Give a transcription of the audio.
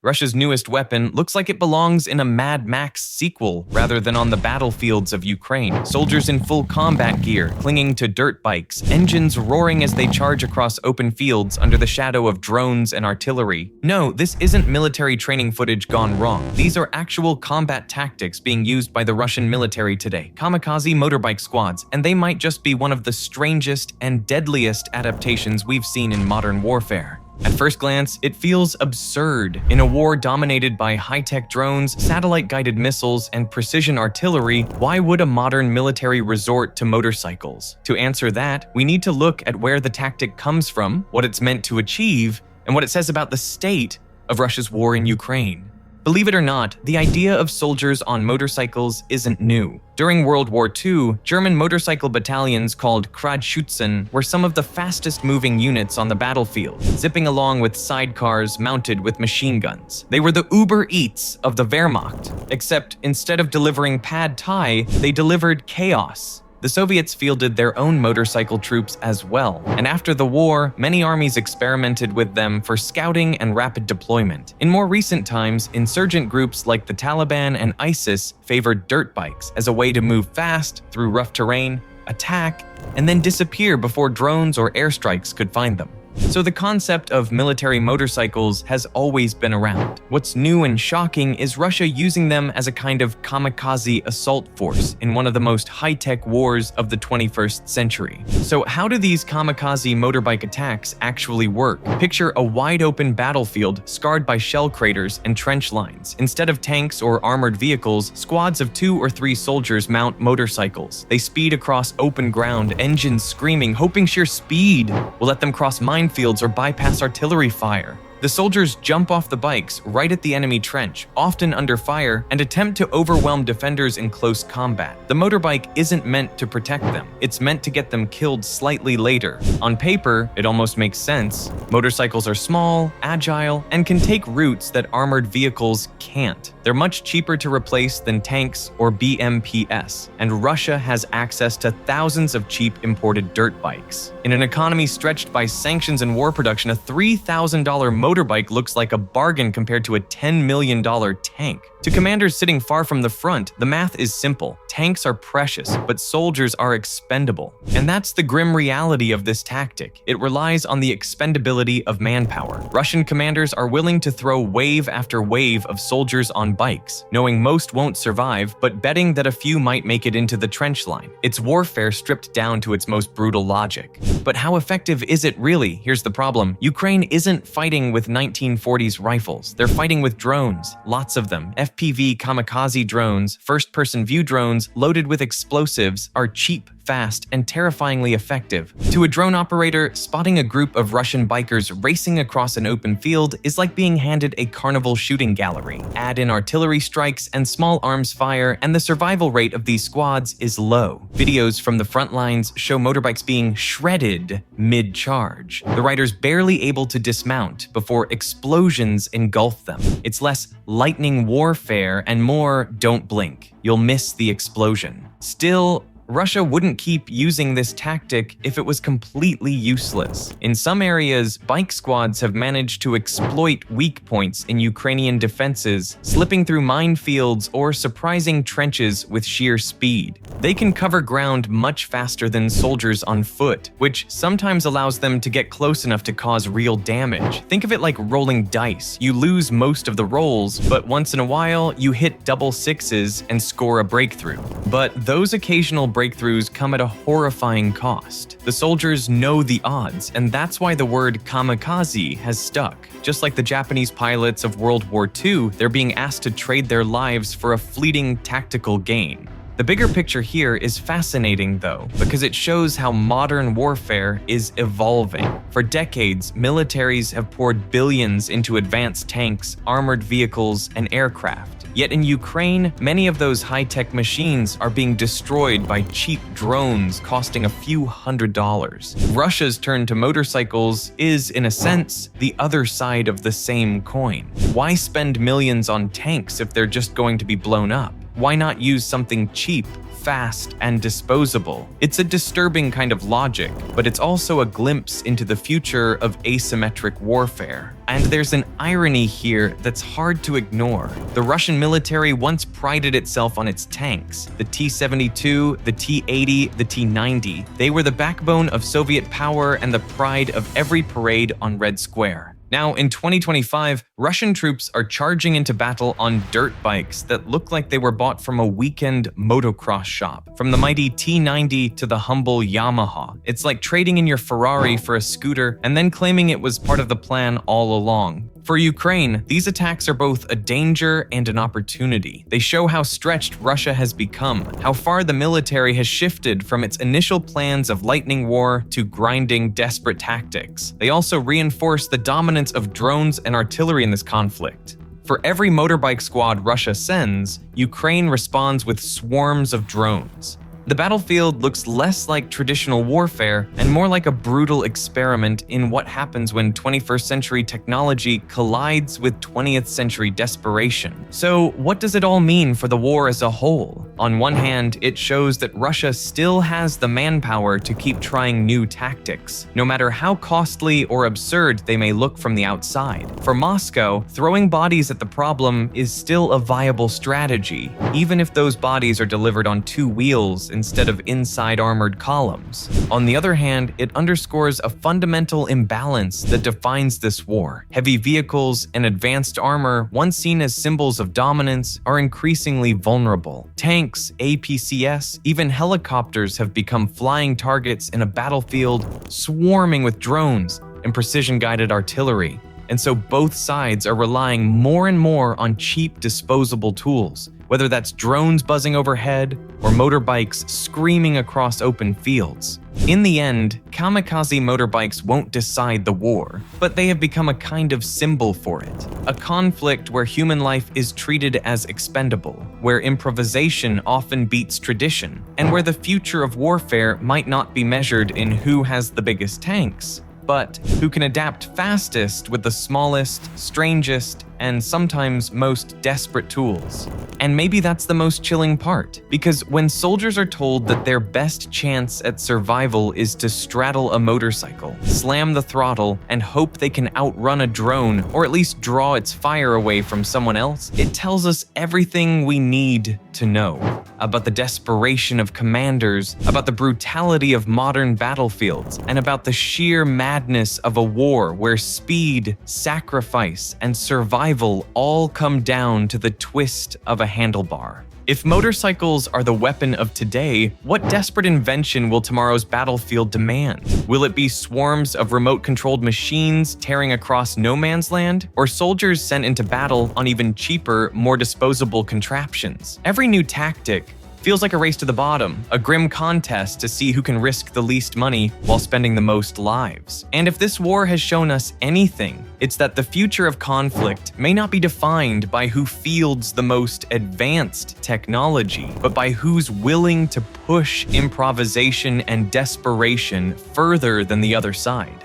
Russia's newest weapon looks like it belongs in a Mad Max sequel rather than on the battlefields of Ukraine. Soldiers in full combat gear, clinging to dirt bikes, engines roaring as they charge across open fields under the shadow of drones and artillery. No, this isn't military training footage gone wrong. These are actual combat tactics being used by the Russian military today. Kamikaze motorbike squads, and they might just be one of the strangest and deadliest adaptations we've seen in modern warfare. At first glance, it feels absurd. In a war dominated by high-tech drones, satellite-guided missiles, and precision artillery, why would a modern military resort to motorcycles? To answer that, we need to look at where the tactic comes from, what it's meant to achieve, and what it says about the state of Russia's war in Ukraine. Believe it or not, the idea of soldiers on motorcycles isn't new. During World War II, German motorcycle battalions called Kraftschützen were some of the fastest-moving units on the battlefield, zipping along with sidecars mounted with machine guns. They were the Uber Eats of the Wehrmacht, except instead of delivering pad thai, they delivered chaos. The Soviets fielded their own motorcycle troops as well, and after the war, many armies experimented with them for scouting and rapid deployment. In more recent times, insurgent groups like the Taliban and ISIS favored dirt bikes as a way to move fast through rough terrain, attack, and then disappear before drones or airstrikes could find them. So the concept of military motorcycles has always been around. What's new and shocking is Russia using them as a kind of kamikaze assault force in one of the most high-tech wars of the 21st century. So how do these kamikaze motorbike attacks actually work? Picture a wide-open battlefield scarred by shell craters and trench lines. Instead of tanks or armored vehicles, squads of 2 or 3 soldiers mount motorcycles. They speed across open ground, engines screaming, hoping sheer speed will let them cross minefields or bypass artillery fire. The soldiers jump off the bikes right at the enemy trench, often under fire, and attempt to overwhelm defenders in close combat. The motorbike isn't meant to protect them. It's meant to get them killed slightly later. On paper, it almost makes sense. Motorcycles are small, agile, and can take routes that armored vehicles can't. They're much cheaper to replace than tanks or BMPs, and Russia has access to thousands of cheap imported dirt bikes. In an economy stretched by sanctions and war production, a $3,000 motorbike looks like a bargain compared to a $10 million tank. To commanders sitting far from the front, the math is simple. Tanks are precious, but soldiers are expendable. And that's the grim reality of this tactic. It relies on the expendability of manpower. Russian commanders are willing to throw wave after wave of soldiers on bikes, knowing most won't survive, but betting that a few might make it into the trench line. It's warfare stripped down to its most brutal logic. But how effective is it really? Here's the problem. Ukraine isn't fighting with 1940s rifles. They're fighting with drones, lots of them. FPV kamikaze drones, first-person view drones loaded with explosives, are cheap, fast, and terrifyingly effective. To a drone operator, spotting a group of Russian bikers racing across an open field is like being handed a carnival shooting gallery. Add in artillery strikes and small arms fire, and the survival rate of these squads is low. Videos from the front lines show motorbikes being shredded mid-charge. The riders barely able to dismount before explosions engulf them. It's less lightning warfare and more don't blink. You'll miss the explosion. Still, Russia wouldn't keep using this tactic if it was completely useless. In some areas, bike squads have managed to exploit weak points in Ukrainian defenses, slipping through minefields or surprising trenches with sheer speed. They can cover ground much faster than soldiers on foot, which sometimes allows them to get close enough to cause real damage. Think of it like rolling dice. You lose most of the rolls, but once in a while, you hit double sixes and score a breakthrough. But those occasional breakthroughs come at a horrifying cost. The soldiers know the odds, and that's why the word kamikaze has stuck. Just like the Japanese pilots of World War II, they're being asked to trade their lives for a fleeting tactical gain. The bigger picture here is fascinating though, because it shows how modern warfare is evolving. For decades, militaries have poured billions into advanced tanks, armored vehicles, and aircraft. Yet in Ukraine, many of those high-tech machines are being destroyed by cheap drones costing a few $100s. Russia's turn to motorcycles is, in a sense, the other side of the same coin. Why spend millions on tanks if they're just going to be blown up? Why not use something cheap, fast, and disposable. It's a disturbing kind of logic, but it's also a glimpse into the future of asymmetric warfare. And there's an irony here that's hard to ignore. The Russian military once prided itself on its tanks, the T-72, the T-80, the T-90. They were the backbone of Soviet power and the pride of every parade on Red Square. Now, in 2025, Russian troops are charging into battle on dirt bikes that look like they were bought from a weekend motocross shop. From the mighty T90 to the humble Yamaha. It's like trading in your Ferrari for a scooter and then claiming it was part of the plan all along. For Ukraine, these attacks are both a danger and an opportunity. They show how stretched Russia has become, how far the military has shifted from its initial plans of lightning war to grinding, desperate tactics. They also reinforce the dominance of drones and artillery in this conflict. For every motorbike squad Russia sends, Ukraine responds with swarms of drones. The battlefield looks less like traditional warfare and more like a brutal experiment in what happens when 21st century technology collides with 20th century desperation. So, what does it all mean for the war as a whole? On one hand, it shows that Russia still has the manpower to keep trying new tactics, no matter how costly or absurd they may look from the outside. For Moscow, throwing bodies at the problem is still a viable strategy, even if those bodies are delivered on two wheels instead of inside armored columns. On the other hand, it underscores a fundamental imbalance that defines this war. Heavy vehicles and advanced armor, once seen as symbols of dominance, are increasingly vulnerable. Tanks, APCS, even helicopters have become flying targets in a battlefield swarming with drones and precision-guided artillery. And so both sides are relying more and more on cheap disposable tools, whether that's drones buzzing overhead or motorbikes screaming across open fields. In the end, Kamikaze motorbikes won't decide the war, but they have become a kind of symbol for it. A conflict where human life is treated as expendable, where improvisation often beats tradition, and where the future of warfare might not be measured in who has the biggest tanks, but who can adapt fastest with the smallest, strangest, and sometimes most desperate tools. And maybe that's the most chilling part, because when soldiers are told that their best chance at survival is to straddle a motorcycle, slam the throttle, and hope they can outrun a drone or at least draw its fire away from someone else, it tells us everything we need to know about the desperation of commanders, about the brutality of modern battlefields, and about the sheer madness of a war where speed, sacrifice, and survival all come down to the twist of a handlebar. If motorcycles are the weapon of today, what desperate invention will tomorrow's battlefield demand? Will it be swarms of remote-controlled machines tearing across no man's land? Or soldiers sent into battle on even cheaper, more disposable contraptions? Every new tactic feels like a race to the bottom, a grim contest to see who can risk the least money while spending the most lives. And if this war has shown us anything, it's that the future of conflict may not be defined by who fields the most advanced technology, but by who's willing to push improvisation and desperation further than the other side.